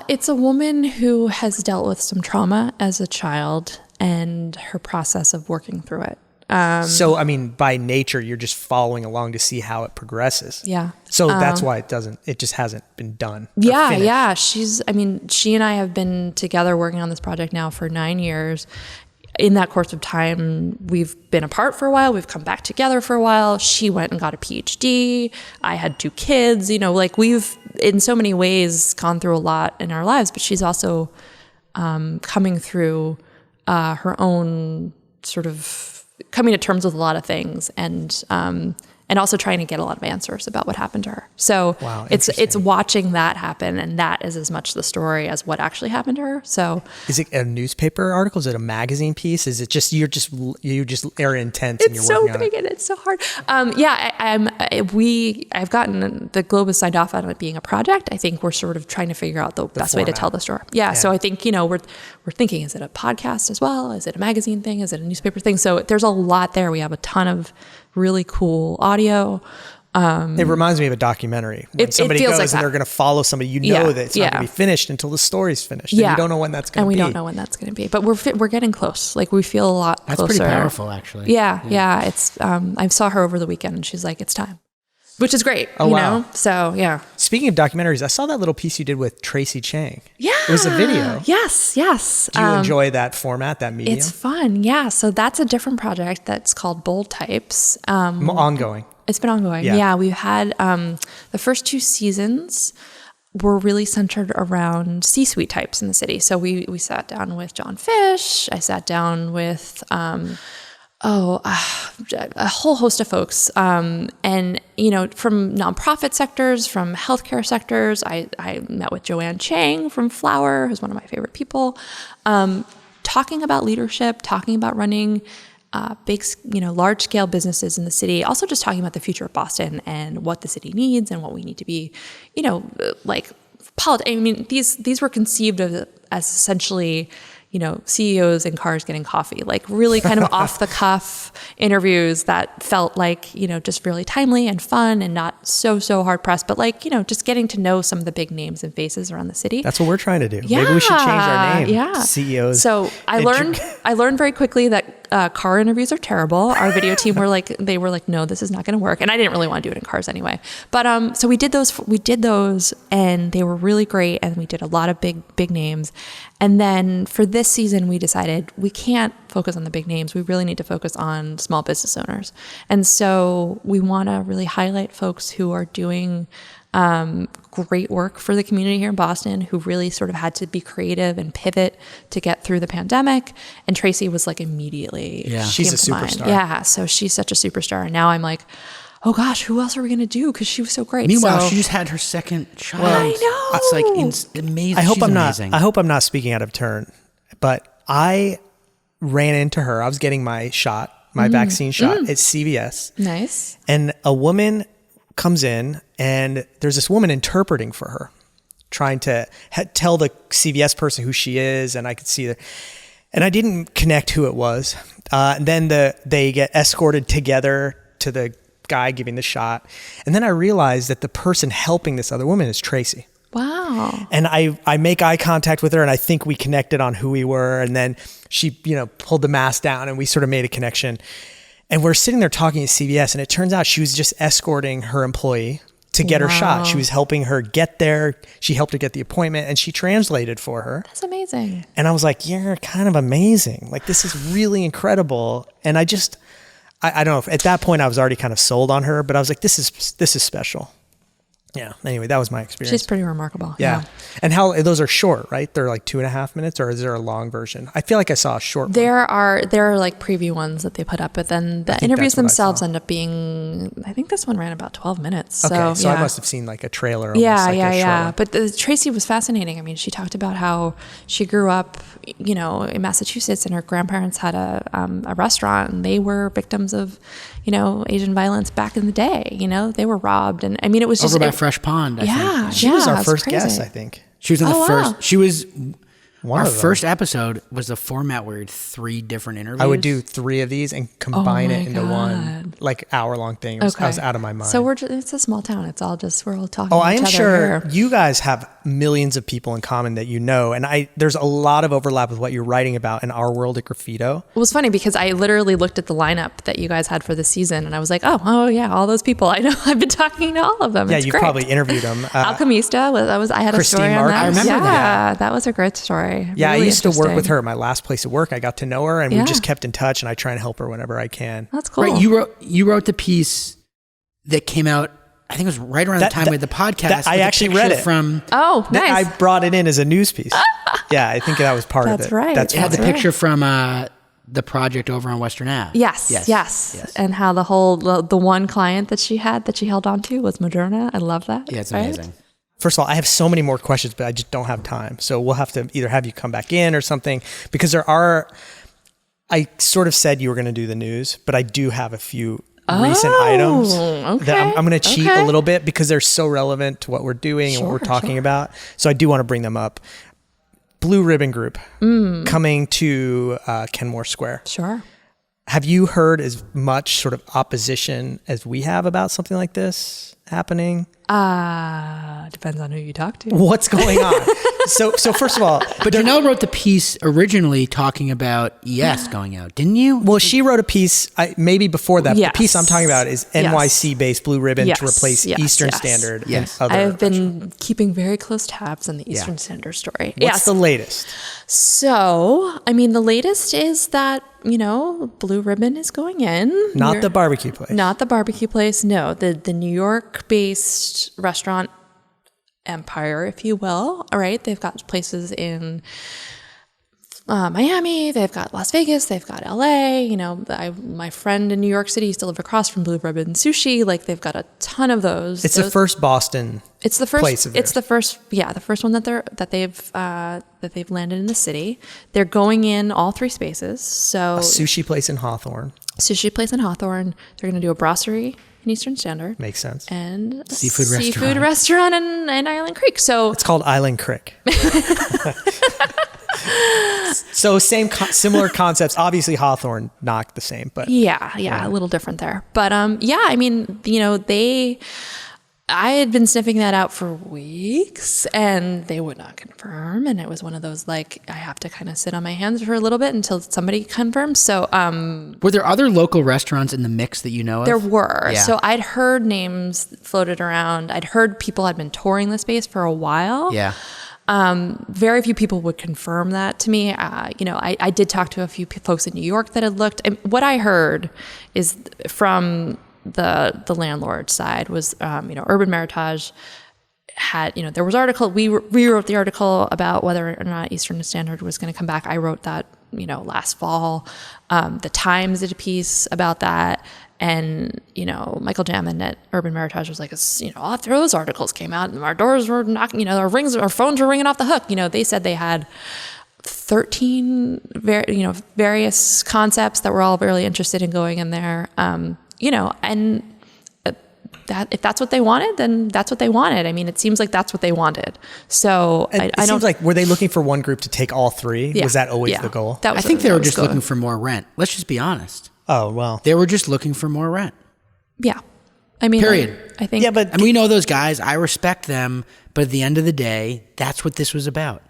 It's a woman who has dealt with some trauma as a child and her process of working through it. So, I mean, by nature, you're just following along to see how it progresses. Yeah. So that's why it just hasn't been done. Yeah. She and I have been together working on this project now for 9 years. in that course of time, we've been apart for a while. We've come back together for a while. She went and got a PhD. I had 2 kids. You know, like we've in so many ways gone through a lot in our lives, but she's also coming through her own sort of coming to terms with a lot of things, and also trying to get a lot of answers about what happened to her. So it's watching that happen, and that is as much the story as what actually happened to her. So is it a newspaper article? Is it a magazine piece? Is it just you just are intense and you're working on it? It's so big and it's so hard. I've gotten the Globe has signed off on it being a project. I think we're sort of trying to figure out the best way to tell the story. Yeah. So I think we're thinking, is it a podcast as well? Is it a magazine thing? Is it a newspaper thing? So there's a lot there. We have a ton of really cool audio. It reminds me of a documentary. When somebody goes like and they're going to follow somebody, that it's not going to be finished until the story's finished. Yeah. And you don't know when that's going to be. And we don't know when that's going to be. But we're getting close. Like we feel a lot closer. That's pretty powerful, actually. Yeah. It's I saw her over the weekend and she's like, it's time. Which is great, you know? So, yeah. Speaking of documentaries, I saw that little piece you did with Tracy Chang. Yeah. It was a video. Yes. Do you enjoy that format, that medium? It's fun, yeah. So that's a different project that's called Bold Types. Ongoing. It's been ongoing. Yeah. We've had the first 2 seasons were really centered around C-suite types in the city. So we sat down with John Fish. I sat down with... a whole host of folks. And, from nonprofit sectors, from healthcare sectors, I met with Joanne Chang from Flower, who's one of my favorite people, talking about leadership, talking about running big, large scale businesses in the city, also just talking about the future of Boston and what the city needs and what we need to be, I mean, these were conceived as essentially, CEOs in cars getting coffee, like really kind of off the cuff interviews that felt like, just really timely and fun and not so hard pressed, but like, just getting to know some of the big names and faces around the city. That's what we're trying to do. Yeah. Maybe we should change our name. Yeah. CEOs. So I learned very quickly that car interviews are terrible. Our video team were like, no, this is not going to work. And I didn't really want to do it in cars anyway. But so we did those and they were really great. And we did a lot of big names. And then for this season, we decided we can't focus on the big names. We really need to focus on small business owners. And so we want to really highlight folks who are doing great work for the community here in Boston, who really sort of had to be creative and pivot to get through the pandemic. And Tracy was like immediately, she's a superstar. Mind. Yeah, so she's such a superstar. And now I'm like, oh gosh, who else are we going to do? Because she was so great. Meanwhile, she just had her second child. I know. It's like amazing. I hope I'm not speaking out of turn, but I ran into her. I was getting my vaccine shot at CVS. Nice. And a woman comes in and there's this woman interpreting for her, trying to tell the CVS person who she is. And I could see that. And I didn't connect who it was. And then they get escorted together to the guy giving the shot. And then I realized that the person helping this other woman is Tracy. Wow. And I make eye contact with her and I think we connected on who we were. And then she, pulled the mask down and we sort of made a connection. And we're sitting there talking at CVS and it turns out she was just escorting her employee to get her shot. She was helping her get there. She helped her get the appointment and she translated for her. That's amazing. And I was like, you're kind of amazing. Like, this is really incredible. And I don't know if at that point I was already kind of sold on her, but I was like, this is special. Yeah. Anyway, that was my experience. She's pretty remarkable. Yeah. And those are short, right? They're like 2.5 minutes, or is there a long version? I feel like I saw a short one. There are like preview ones that they put up, but then the interviews themselves end up being, I think this one ran about 12 minutes. Okay. So I must have seen like a trailer. Yeah. But Tracy was fascinating. I mean, she talked about how she grew up, in Massachusetts and her grandparents had a restaurant and they were victims of, Asian violence back in the day. They were robbed. And I mean, it was just... Over by Fresh Pond, I think. She was our first guest, I think. She was in the first... She was... Our first episode was a format where we had 3 different interviews. I would do 3 of these and combine it into one like hour-long thing. I was out of my mind. So it's a small town. It's all we're all talking to each other. I am sure here. You guys have millions of people in common that and there's a lot of overlap with what you're writing about in Our World at Graffito. It was funny because I literally looked at the lineup that you guys had for the season and I was like, oh yeah, all those people. I know I've been talking to all of them. Yeah, you probably interviewed them. Alchemista, I had Christine a story on that. I remember that. Yeah, that was a great story. story. Yeah, Really I used to work with interesting. her. My last place of work, I got to know her, and we Yeah. just kept in touch. And I try and help her whenever I can. That's cool. Right, you wrote the piece that came out. I think it was right around the time we had the podcast. I with a actually picture read it. from. Oh, That- nice. I brought it in as a news piece. Yeah, I think that was part of That's it. right. That's It had the funny. picture from the project over on Western Ave. Yes. And how the one client that she held on to was Moderna. I love that. Yeah, it's right? amazing. First of all, I have so many more questions, but I just don't have time. So we'll have to either have you come back in or something, because I sort of said you were going to do the news, but I do have a few recent items that I'm going to cheat a little bit because they're so relevant to what we're doing and what we're talking about. So I do want to bring them up. Blue Ribbon Group coming to Kenmore Square. Sure. Have you heard as much sort of opposition as we have about something like this happening? Depends on who you talk to. What's going on? So first of all, But Janelle wrote the piece originally talking about ES going out, didn't you? well, she wrote a piece maybe before that. Yes. The piece I'm talking about is Yes. NYC-based Blue Ribbon Yes. to replace Yes. Eastern Yes. Standard. Yes. And other I've been keeping very close tabs on the Yeah. Eastern Standard story. What's the latest? So, I mean, the latest is that, Blue Ribbon is going in. Not the barbecue place. Not the barbecue place. No, the New York-based restaurant empire, if you will. All right. They've got places in Miami. They've got Las Vegas. They've got LA. My friend in New York City used to live across from Blue Ribbon Sushi. Like, they've got a ton of those. It's the first Boston. It's the first place of it's theirs. the first one that they've landed in the city. They're going in all three spaces. So Sushi place in Hawthorne. sushi place in Hawthorne. They're going to do a brasserie in Eastern Standard. Makes sense. And a Seafood restaurant in Island Creek. So It's called Island Creek. So similar concepts. Obviously, Hawthorne, not the same, but yeah, a little different there. But I mean, I had been sniffing that out for weeks and they would not confirm. And it was one of those, like, I have to kind of sit on my hands for a little bit until somebody confirms. So Were there other local restaurants in the mix that you know of? there were. Yeah. So I'd heard names floated around. I'd heard people had been touring the space for a while. Yeah. Very few people would confirm that to me. I did talk to a few folks in New York that had looked. And what I heard is from the landlord side was, Urban Meritage had, there was article. We wrote the article about whether or not Eastern Standard was going to come back. I wrote that, last fall. The Times did a piece about that. And, Michael Jamin at Urban Meritage was like, after those articles came out and our doors were knocking, our phones were ringing off the hook. They said they had 13, various concepts that were all really interested in going in there. And that if that's what they wanted, then that's what they wanted. I mean, it seems like that's what they wanted. So it seems like, were they looking for one group to take all three? Yeah. Was that always Yeah. the goal? That I think they were just looking for more rent. Let's just be honest. Oh, well. They were just looking for more rent. Yeah. I mean, Period. I think. Yeah, but And we know those guys. I respect them. But at the end of the day, that's what this was about.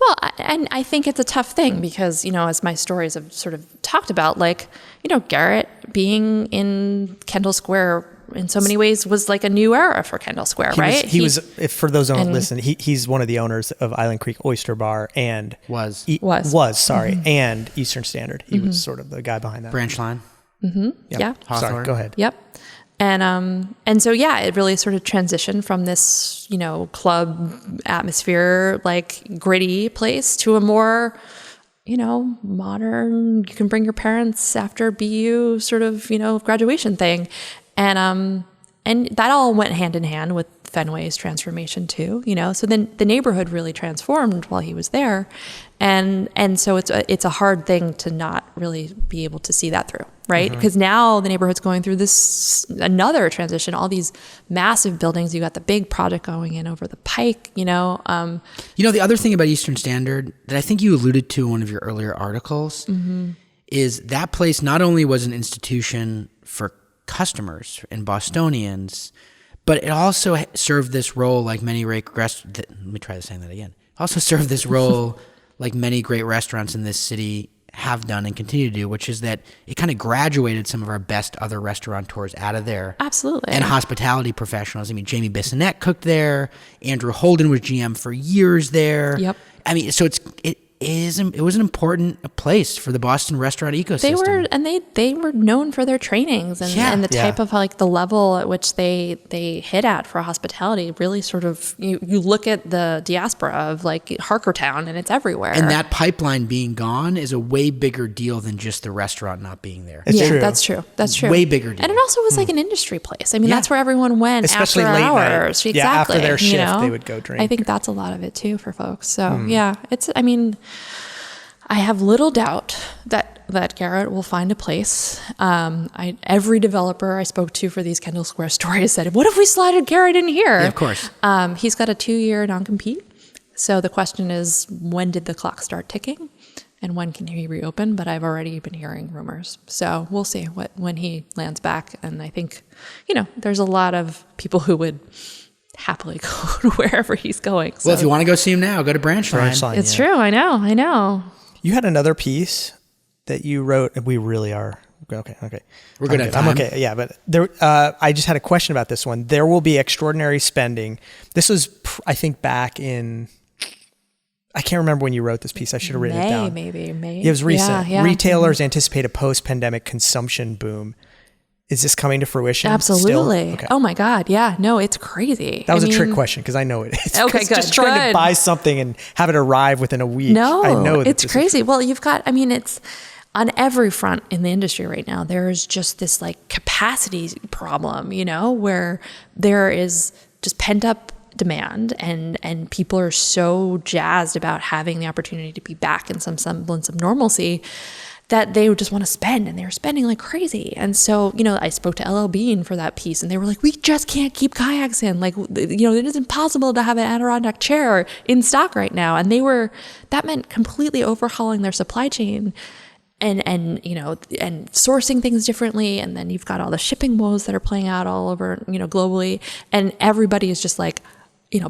Well, and I think it's a tough thing because, as my stories have sort of talked about, like, Garrett being in Kendall Square in so many ways was like a new era for Kendall Square, right? He was, if for those who don't listen, he's one of the owners of Island Creek Oyster Bar and Was. and Eastern Standard. He was sort of the guy behind that. Branch line. Yeah. Sorry, Hawthorne. go ahead. Yep. And so, yeah, it really sort of transitioned from this, club atmosphere, like gritty place to a more, modern, you can bring your parents after BU sort of, graduation thing. And that all went hand in hand with Fenway's transformation too, so then the neighborhood really transformed while he was there. And so it's a hard thing to not really be able to see that through, right? Because now the neighborhood's going through another transition, all these massive buildings. You got the big project going in over the Pike, The other thing about Eastern Standard that I think you alluded to in one of your earlier articles is that place not only was an institution for customers and Bostonians, but it also served this role like many great also served this role like many great restaurants in this city have done and continue to do, which is that it kind of graduated some of our best other restaurateurs out of there. Absolutely. And hospitality professionals. I mean, Jamie Bissonnette cooked there. Andrew Holden was GM for years there. Yep. I mean, so it was an important place for the Boston restaurant ecosystem. They were known for their trainings and the type of like the level at which they hit at for hospitality. Really, sort of you look at the diaspora of like Harkertown, and it's everywhere. And that pipeline being gone is a way bigger deal than just the restaurant not being there. It's true. That's true. That's true. Way bigger deal. And it also was like an industry place. I mean, that's where everyone went, especially after late hours. night. Exactly. Yeah, after their shift, you know? they would go drink. I think that's a lot of it too for folks. So I mean, I have little doubt that Garrett will find a place. Every developer I spoke to for these Kendall Square stories said, what if we slotted Garrett in here? Yeah, of course. He's got a 2-year non-compete. So the question is, when did the clock start ticking? And when can he reopen? But I've already been hearing rumors. So we'll see when he lands back. And I think, there's a lot of people who would happily go to wherever he's going. So. Well, if you want to go see him now, go to Branchline. It's true. I know. You had another piece that you wrote, and we really are okay. We're good at time. I'm okay. Yeah, but there. I just had a question about this one. There will be extraordinary spending. This was, I think, back in. I can't remember when you wrote this piece. I should have written it down. May. It was recent. Yeah. Retailers anticipate a post-pandemic consumption boom. Is this coming to fruition? Absolutely. Okay. Oh my God. Yeah. No, it's crazy. That was a trick question because I know it is. Okay, good. Just trying to buy something and have it arrive within a week. No, I know it's crazy. Well, it's on every front in the industry right now. There's just this like capacity problem, where there is just pent up demand and people are so jazzed about having the opportunity to be back in some semblance of normalcy that they would just want to spend, and they were spending like crazy. And so, I spoke to LL Bean for that piece, and they were like, we just can't keep kayaks in. Like, it is impossible to have an Adirondack chair in stock right now. And that meant completely overhauling their supply chain and sourcing things differently. And then you've got all the shipping woes that are playing out all over, globally. And everybody is just like,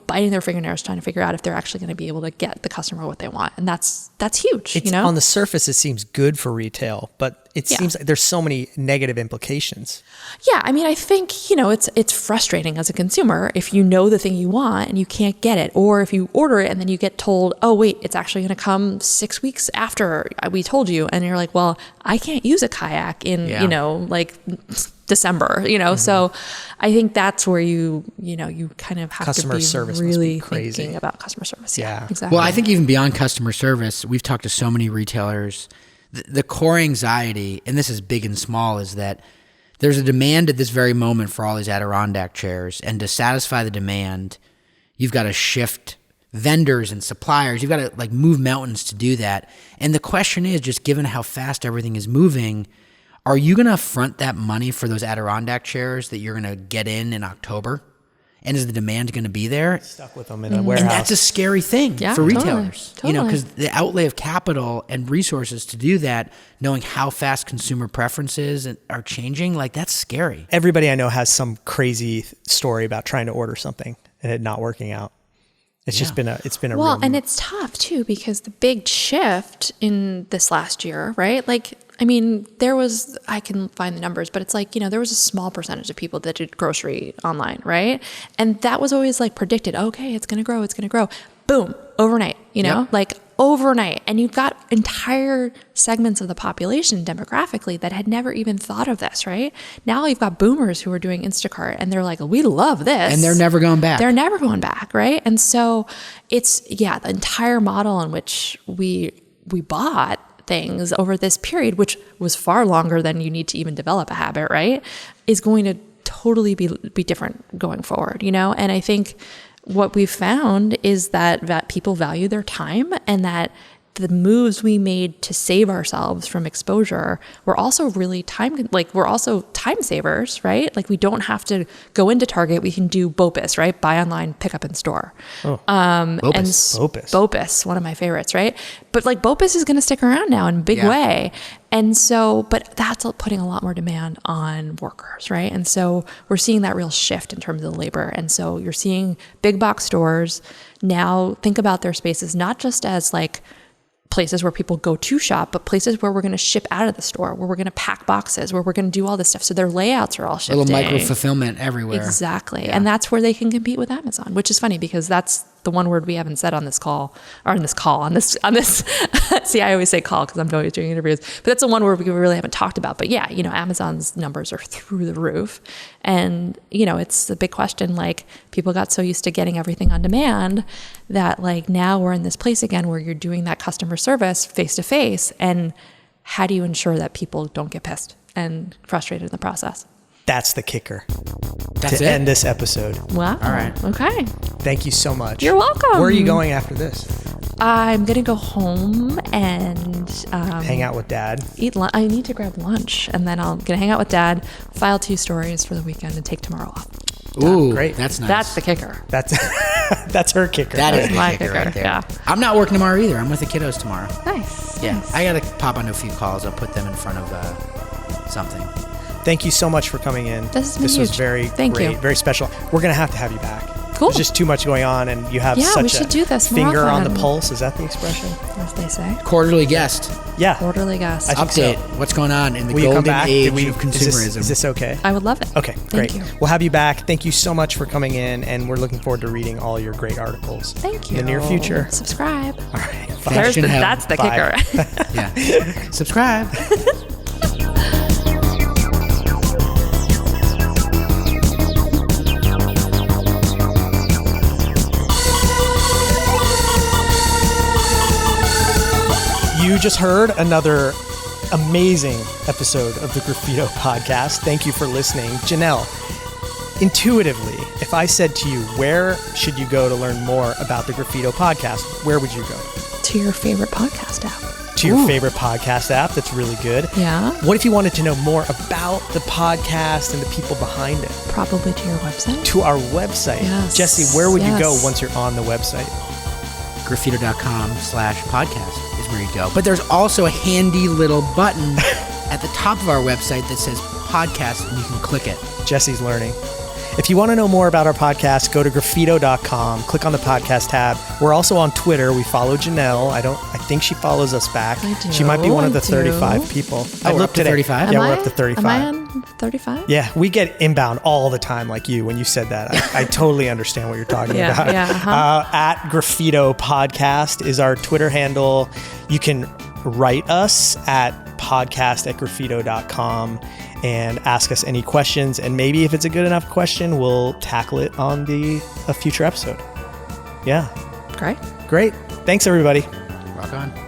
biting their fingernails trying to figure out if they're actually going to be able to get the customer what they want. And that's huge, On the surface, it seems good for retail, but it seems like there's so many negative implications. Yeah. I mean, I think, it's frustrating as a consumer if you know the thing you want and you can't get it, or if you order it and then you get told, oh, wait, it's actually going to come 6 weeks after we told you. And you're like, well, I can't use a kayak in, December, so I think that's where you kind of have customer to be service really must be crazy. thinking about customer service. Yeah, exactly. Well, I think even beyond customer service, we've talked to so many retailers. The core anxiety, and this is big and small, is that there's a demand at this very moment for all these Adirondack chairs, and to satisfy the demand, you've got to shift vendors and suppliers. You've got to move mountains to do that. And the question is, just given how fast everything is moving, are you going to front that money for those Adirondack chairs that you're going to get in October? And is the demand going to be there? Stuck with them in a warehouse. And that's a scary thing for retailers. Totally. Because the outlay of capital and resources to do that, knowing how fast consumer preferences are changing, that's scary. Everybody I know has some crazy story about trying to order something and it not working out. It's just been a well, real and it's tough too, because the big shift in this last year, right? I can find the numbers, but it's there was a small percentage of people that did grocery online, right? And that was always predicted, okay, it's going to grow. Boom, overnight, overnight. And you've got entire segments of the population demographically that had never even thought of this, right? Now you've got boomers who are doing Instacart and they're like, we love this. And they're never going back. Right? And so it's, the entire model in which we bought things over this period, which was far longer than you need to even develop a habit, right, is going to totally be different going forward, And I think what we've found is that people value their time, and that the moves we made to save ourselves from exposure were also really we're also time savers, right? We don't have to go into Target. We can do BOPUS, right? Buy online, pick up in store. Oh, BOPUS, one of my favorites, right? But BOPUS is going to stick around now in a big way. And so, but that's putting a lot more demand on workers, right? And so we're seeing that real shift in terms of the labor. And so you're seeing big box stores now think about their spaces, not just as places where people go to shop, but places where we're going to ship out of the store, where we're going to pack boxes, where we're going to do all this stuff. So their layouts are all shifting. Little micro fulfillment everywhere. Exactly. Yeah. And that's where they can compete with Amazon, which is funny because that's the one word we haven't said on this call, or on this, see, I always say call because I'm always doing interviews, but that's the one word we really haven't talked about. But yeah, Amazon's numbers are through the roof. And, it's a big question. Like, people got so used to getting everything on demand that like now we're in this place again where you're doing that customer service face to face. And how do you ensure that people don't get pissed and frustrated in the process? That's the kicker. That's to it? end this episode. Wow. All right. Okay. Thank you so much. You're welcome. Where are you going after this? I'm going to go home and Hang out with Dad. eat lunch. I need to grab lunch, and then I'm going to hang out with Dad, file 2 stories for the weekend, and take tomorrow off. Ooh, great. That's nice. That's the kicker. That's her kicker. That is my the kicker kicker, right there. yeah. I'm not working tomorrow either. I'm with the kiddos tomorrow. Nice. Yeah, Nice. I gotta pop onto a few calls. I'll put them in front of something. Thank you so much for coming in. This has been was huge. very Thank great, you. very special. We're going to have you back. Cool. There's just too much going on, and you have Yeah, we such should do this more finger on the often. pulse. Is that the expression? As they say. Quarterly guest Yeah. Orderly guest. I think so. update. What's going on in the Will you come golden back? age Did we- of consumerism? Is this okay? I would love it. Okay, Thank great. you. We'll have you back. Thank you so much for coming in, and we're looking forward to reading all your great articles Thank you. in the near future. Subscribe. All right. Bye. There's- That's the Bye. kicker. Yeah. Subscribe. You just heard another amazing episode of the Graffito Podcast. Thank you for listening. Janelle, intuitively, if I said to you, where should you go to learn more about the Graffito Podcast, where would you go? To your favorite podcast app. To your favorite podcast app. That's really good. Yeah. What if you wanted to know more about the podcast and the people behind it? Probably to your website. To our website. Yes. Jesse, where would you go Yes. once you're on the website? Graffito.com/podcast is where you go. But there's also a handy little button at the top of our website that says podcast, and you can click it. Jesse's learning. If you want to know more about our podcast, go to graffito.com, click on the podcast tab. We're also on Twitter. We follow Janelle. I think she follows us back. I do. She might be one of the I do. 35 people. I we're looked up to today. 35. Yeah, Am we're I? up to 35. Am I on 35? Yeah, we get inbound all the time like you when you said that. I totally understand what you're talking Yeah, about. yeah, uh-huh. At Graffito Podcast is our Twitter handle. You can write us at podcast@graffito.com and ask us any questions. And maybe if it's a good enough question, we'll tackle it on a future episode. Yeah, Great. great. Thanks, everybody. Rock on.